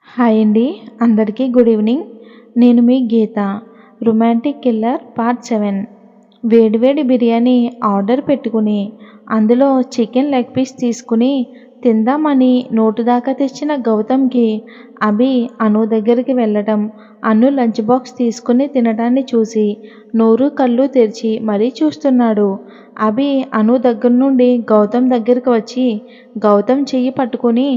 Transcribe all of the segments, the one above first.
Hi అండి. అందరికీ good evening. నేను మీ గీత. Romantic killer part 7. వేడివేడి బిర్యానీ ఆర్డర్ పెట్టుకుని అందులో చికెన్ లెగ్ పీస్ తీసుకుని తిందామని నోటు దాకా తెచ్చిన గౌతమ్కి అభి అను దగ్గరికి వెళ్ళటం, అను లంచ్ బాక్స్ తీసుకుని తినడాన్ని చూసి నోరు కళ్ళు తెరిచి మరీ చూస్తున్నాడు. అభి అను దగ్గర నుండి గౌతమ్ దగ్గరికి వచ్చి గౌతమ్ చెయ్యి పట్టుకుని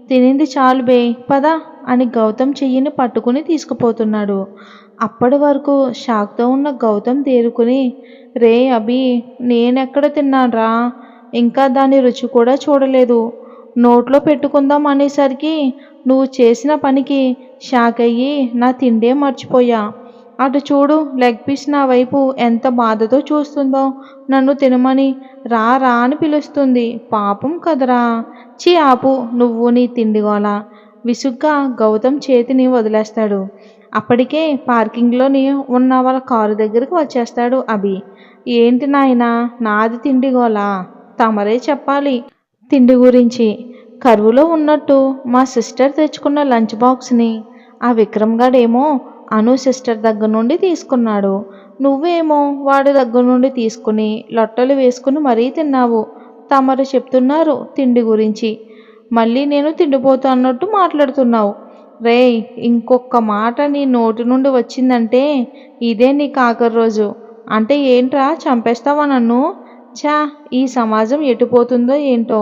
తినింది చాలు బే పద అని గౌతమ్ చెయ్యిని పట్టుకుని తీసుకుపోతున్నాడు. అప్పటి వరకు షాక్తో ఉన్న గౌతమ్ తేరుకుని, రే అభి, నేనెక్కడ తిన్నాన్రా, ఇంకా దాని రుచి కూడా చూడలేదు. నోట్లో పెట్టుకుందాం అనేసరికి నువ్వు చేసిన పనికి షాక్ అయ్యి నా తిండే మర్చిపోయా. అటు చూడు, లెగ్ పీస్ నా వైపు ఎంత బాధతో చూస్తుందో. నన్ను తినమని రా రా అని పిలుస్తుంది. పాపం కదరా. చి ఆపు నువ్వు నీ తిండిగోల. విసుగ్గా గౌతమ్ చేతిని వదిలేస్తాడు. అప్పటికే పార్కింగ్లోని ఉన్న వాళ్ళ కారు దగ్గరికి వచ్చేస్తాడు అభి. ఏంటి నాయనా, నాది తిండిగోల? తమరే చెప్పాలి తిండి గురించి. కరువులో ఉన్నట్టు మా సిస్టర్ తెచ్చుకున్న లంచ్ బాక్స్ని ఆ విక్రమ్ గాడేమో అను సిస్టర్ దగ్గర నుండి తీసుకున్నాడు. నువ్వేమో వాడి దగ్గర నుండి తీసుకుని లొట్టలు వేసుకుని మరీ తిన్నావు. తమరు చెప్తున్నారు తిండి గురించి, మళ్ళీ నేను తిండిపోతూ అన్నట్టు మాట్లాడుతున్నావు. రేయ్, ఇంకొక మాట నీ నోటి నుండి వచ్చిందంటే ఇదే నీకు ఆఖరి రోజు. అంటే ఏంట్రా, చంపేస్తావా నన్ను? ఛా, ఈ సమాజం ఎటుపోతుందో ఏంటో.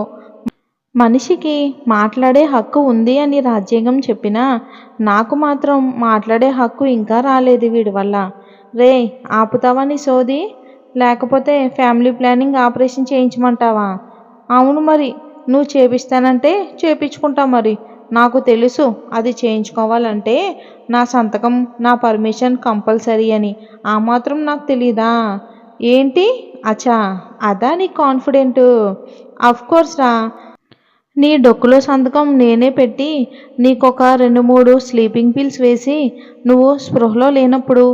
మనిషికి మాట్లాడే హక్కు ఉంది అని రాజ్యాంగం చెప్పినా నాకు మాత్రం మాట్లాడే హక్కు ఇంకా రాలేదు వీడి వల్ల. రే, ఆపుతావా నీ సోది? లేకపోతే ఫ్యామిలీ ప్లానింగ్ ఆపరేషన్ చేయించమంటావా? అవును మరి, నువ్వు చేపిస్తానంటే చేపించుకుంటా. మరి నాకు తెలుసు అది చేయించుకోవాలంటే నా సంతకం, నా పర్మిషన్ కంపల్సరీ అని. ఆ మాత్రం నాకు తెలీదా? ఏంటి అచ్చా, అదా నీ కాన్ఫిడెంట్? అఫ్కోర్స్ రా. నీ డొక్కులో సంతకం నేనే పెట్టి నీకొక 2-3 స్లీపింగ్ పిల్స్ వేసి నువ్వు స్పృహలో లేనప్పుడు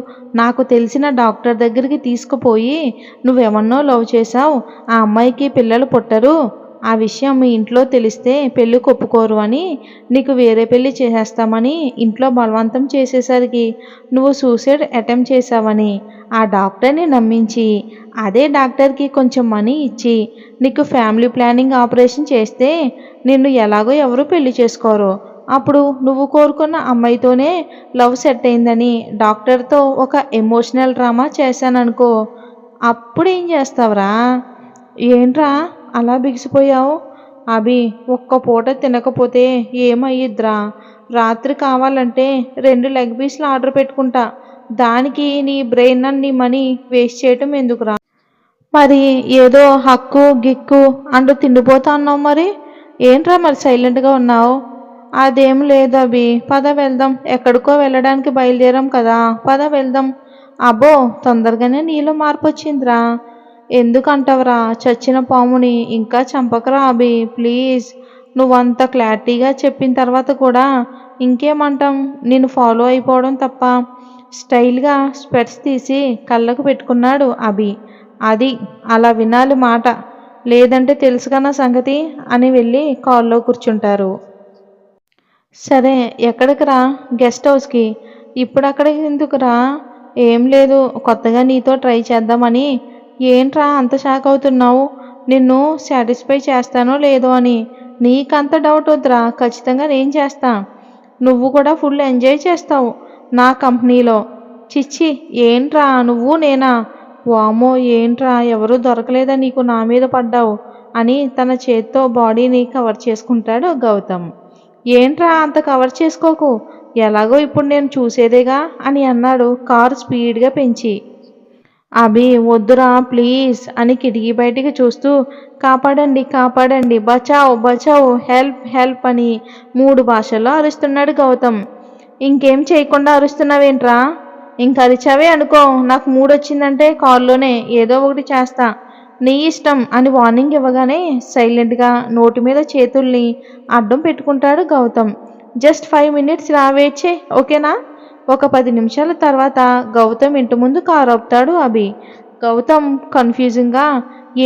నాకు తెలిసిన డాక్టర్ దగ్గరికి తీసుకుపోయి నువ్వెవన్నో లవ్ చేశావు, ఆ అమ్మాయికి పిల్లలు పుట్టరు, ఆ విషయం మీ ఇంట్లో తెలిస్తే పెళ్ళి ఒప్పుకోరు అని నీకు వేరే పెళ్ళి చేసేస్తామని ఇంట్లో బలవంతం చేసేసరికి నువ్వు సూసైడ్ అటెంప్ట్ చేశావని ఆ డాక్టర్ని నమ్మించి అదే డాక్టర్కి కొంచెం మనీ ఇచ్చి నీకు ఫ్యామిలీ ప్లానింగ్ ఆపరేషన్ చేస్తే నిన్ను ఎలాగో ఎవరు పెళ్లి చేసుకోరు. అప్పుడు నువ్వు కోరుకున్న అమ్మాయితోనే లవ్ సెట్ అయిందని డాక్టర్తో ఒక ఎమోషనల్ డ్రామా చేశాననుకో, అప్పుడేం చేస్తావురా? ఏంట్రా అలా బిగిసిపోయావు? అభి, ఒక్క పూట తినకపోతే ఏమయ్యిద్రా? రాత్రి కావాలంటే 2 లెగ్ పీస్లు ఆర్డర్ పెట్టుకుంటా. దానికి నీ బ్రెయిన్ నీ మనీ వేస్ట్ చేయటం ఎందుకురా? మరి ఏదో హక్కు గిక్కు అంటూ తిండిపోతా అన్నావు. మరి ఏంట్రా మరి సైలెంట్గా ఉన్నావు? అదేం లేదు అభి, పద వెళ్దాం. ఎక్కడికో వెళ్ళడానికి బయలుదేరాం కదా, పద వెళ్దాం. అబ్బో, తొందరగానే నీలో మార్పు వచ్చిందిరా. ఎందుకంటావురా? చచ్చిన పాముని ఇంకా చంపకరా అభి, ప్లీజ్. నువ్వంత క్లారిటీగా చెప్పిన తర్వాత కూడా ఇంకేమంటాం, నిన్ను ఫాలో అయిపోవడం తప్ప. స్టైల్గా స్పెట్స్ తీసి కళ్ళకు పెట్టుకున్నాడు అభి. అది అలా వినాలి మాట, లేదంటే తెలుసుకన్నా సంగతి అని వెళ్ళి కాల్లో కూర్చుంటారు. సరే, ఎక్కడికి రా? గెస్ట్ హౌస్కి. ఇప్పుడు అక్కడికి ఎందుకురా? ఏం లేదు, కొత్తగా నీతో ట్రై చేద్దామని. ఏంట్రా అంత షాక్ అవుతున్నావు? నిన్ను సాటిస్ఫై చేస్తానో లేదో అని. నీకంత డౌట్ వద్దురా, ఖచ్చితంగా నేను చేస్తా. నువ్వు కూడా ఫుల్ ఎంజాయ్ చేస్తావు నా కంపెనీలో. చిచ్చి, ఏంట్రా నువ్వు నేనా? వామో, ఏంట్రా ఎవరూ దొరకలేదా నీకు నా మీద పడ్డావు అని తన చేత్తో బాడీని కవర్ చేసుకుంటాడు గౌతమ్. ఏంట్రా అంత కవర్ చేసుకోకు, ఎలాగో ఇప్పుడు నేను చూసేదేగా అని అన్నాడు కారు స్పీడ్గా పెంచి. అభి, వద్దురా ప్లీజ్ అని కిటికీ బయటికి చూస్తూ కాపాడండి కాపాడండి, బచావ్ బచావ్, హెల్ప్ హెల్ప్ అని 3 భాషల్లో అరుస్తున్నాడు గౌతమ్. ఇంకేం చేయకుండా అరుస్తున్నావేంట్రా? ఇంక అరిచావే అనుకో, నాకు మూడొచ్చిందంటే కారులోనే ఏదో ఒకటి చేస్తా, నీ ఇష్టం అని వార్నింగ్ ఇవ్వగానే సైలెంట్గా నోటి మీద చేతుల్ని అడ్డం పెట్టుకుంటాడు గౌతమ్. జస్ట్ 5 minutes రా, వెయిట్ చే, ఓకేనా? ఒక 10 నిమిషాల తర్వాత గౌతమ్ ఇంటి ముందు కారు ఆపుతాడు అభి. గౌతమ్ కన్ఫ్యూజింగ్గా,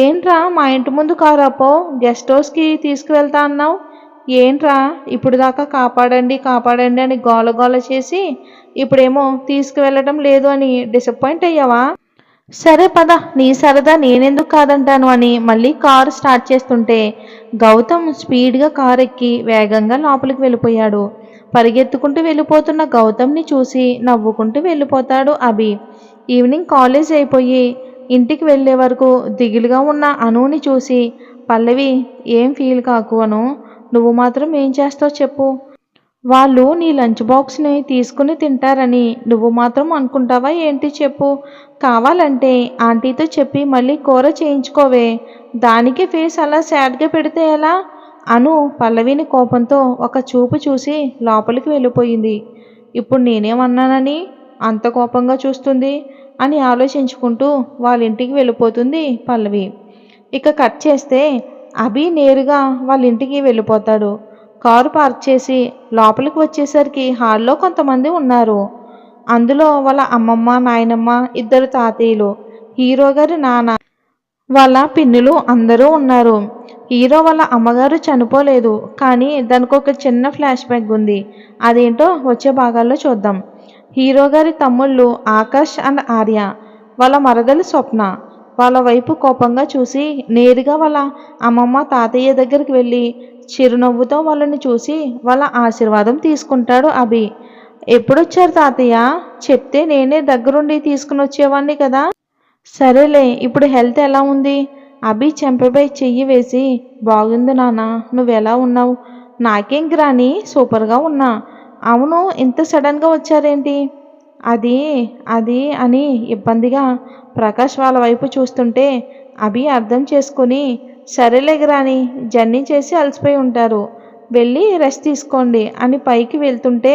ఏంట్రా మా ఇంటి ముందు కారు ఆపో, గెస్ట్ హౌస్కి తీసుకువెళ్తా అన్నావు, ఏంట్రా ఇప్పుడు దాకా కాపాడండి కాపాడండి అని గోల గోల చేసి ఇప్పుడేమో తీసుకువెళ్ళటం లేదు అని డిసప్పాయింట్ అయ్యావా? సరే పద, నీ సరదా నేనెందుకు కాదంటాను అని మళ్ళీ కారు స్టార్ట్ చేస్తుంటే గౌతమ్ స్పీడ్గా కారు ఎక్కి వేగంగా లోపలికి వెళ్ళిపోయాడు. పరిగెత్తుకుంటూ వెళ్ళిపోతున్న గౌతమ్ని చూసి నవ్వుకుంటూ వెళ్ళిపోతాడు అభి. ఈవినింగ్ కాలేజ్ అయిపోయి ఇంటికి వెళ్ళే వరకు దిగులుగా ఉన్న అనుని చూసి, పల్లవి, ఏం ఫీల్ కాకు అను, నువ్వు మాత్రం ఏం చేస్తావు చెప్పు? వాళ్ళు నీ లంచ్ బాక్స్ని తీసుకుని తింటారని నువ్వు మాత్రం అనుకుంటావా ఏంటి చెప్పు? కావాలంటే ఆంటీతో చెప్పి మళ్ళీ కూర చేయించుకోవే, దానికి ఫేస్ అలా సాడ్గా పెడితే ఎలా? అను పల్లవిని కోపంతో ఒక చూపు చూసి లోపలికి వెళ్ళిపోయింది. ఇప్పుడు నేనేమన్నానని అంత కోపంగా చూస్తుంది అని ఆలోచించుకుంటూ వాళ్ళ ఇంటికి వెళ్ళిపోతుంది పల్లవి. ఇక కట్ చేస్తే అభి నేరుగా వాళ్ళ ఇంటికి వెళ్ళిపోతాడు. కారు పార్క్ చేసి లోపలికి వచ్చేసరికి హాల్లో కొంతమంది ఉన్నారు. అందులో వాళ్ళ అమ్మమ్మ, నాయనమ్మ, ఇద్దరు తాతయ్యలు, హీరో గారి నాన్న, వాళ్ళ పిన్నులు అందరూ ఉన్నారు. హీరో వాళ్ళ అమ్మగారు చనిపోలేదు, కానీ దానికి ఒక చిన్న ఫ్లాష్ బ్యాక్ ఉంది. అదేంటో వచ్చే భాగాల్లో చూద్దాం. హీరో గారి తమ్ముళ్ళు ఆకాష్ అండ్ ఆర్య, వాళ్ళ మరదలు స్వప్న వాళ్ళ వైపు కోపంగా చూసి నేరుగా వాళ్ళ అమ్మమ్మ తాతయ్య దగ్గరికి వెళ్ళి చిరునవ్వుతో వాళ్ళని చూసి వాళ్ళ ఆశీర్వాదం తీసుకుంటాడు అభి. ఎప్పుడొచ్చారు తాతయ్య? చెప్తే నేనే దగ్గరుండి తీసుకుని వచ్చేవాడిని కదా. సరేలే, ఇప్పుడు హెల్త్ ఎలా ఉంది? అభి చెంపపై చెయ్యి వేసి, బాగుంది నాన్న, నువ్వెలా ఉన్నావు? నాకేం గ్రాని, సూపర్గా ఉన్నా. అవును, ఇంత సడన్గా వచ్చారేంటి? అది అది అని ఇబ్బందిగా ప్రకాష్ వాళ్ళ వైపు చూస్తుంటే అభి అర్థం చేసుకుని, సరేలే గ్రాని, జర్నీ చేసి అలసిపోయి ఉంటారు, వెళ్ళి రెస్ట్ తీసుకోండి అని పైకి వెళ్తుంటే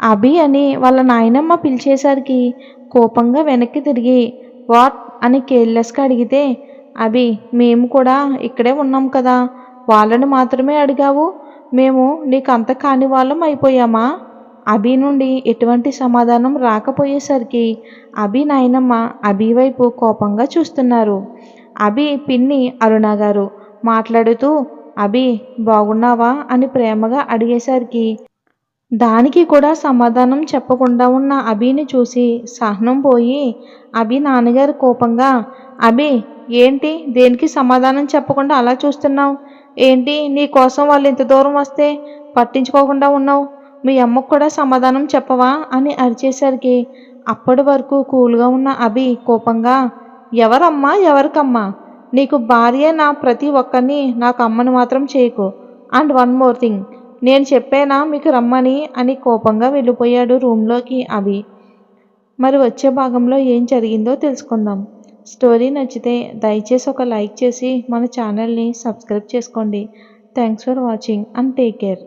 అభి అని వాళ్ళ నాయనమ్మ పిలిచేసరికి కోపంగా వెనక్కి తిరిగి వాట్ అని కేర్లెస్గా అడిగితే, అభి, మేము కూడా ఇక్కడే ఉన్నాం కదా, వాళ్ళని మాత్రమే అడిగావు, మేము నీకు అంత కాని వాళ్ళం అయిపోయామా? అభి నుండి ఎటువంటి సమాధానం రాకపోయేసరికి అభి నాయనమ్మ అభి వైపు కోపంగా చూస్తున్నారు. అభి పిన్ని అరుణ గారు మాట్లాడుతూ, అభి, బాగున్నావా అని ప్రేమగా అడిగేసరికి దానికి కూడా సమాధానం చెప్పకుండా ఉన్న అభిని చూసి సహనం పోయి అభి నాన్నగారు కోపంగా, అభి, ఏంటి దేనికి సమాధానం చెప్పకుండా అలా చూస్తున్నావు ఏంటి? నీ కోసం వాళ్ళు ఇంత దూరం వస్తే పట్టించుకోకుండా ఉన్నావు, మీ అమ్మకు కూడా సమాధానం చెప్పవా అని అరిచేసరికి అప్పటి వరకు కూల్గా ఉన్న అభి కోపంగా, ఎవరమ్మా ఎవరికమ్మా? నీకు భార్య నా ప్రతి ఒక్కరిని నాకు అమ్మని మాత్రం చేయకు. అండ్ వన్ మోర్ థింగ్, నేను చెప్పేనా మీకు రమ్మని అని కోపంగా వెళ్ళిపోయాడు రూమ్లోకి అభి. మరి వచ్చే భాగంలో ఏం జరిగిందో తెలుసుకుందాం. స్టోరీ నచ్చితే దయచేసి ఒక లైక్ చేసి మన ఛానల్ని సబ్స్క్రైబ్ చేసుకోండి. Thanks for watching and take care.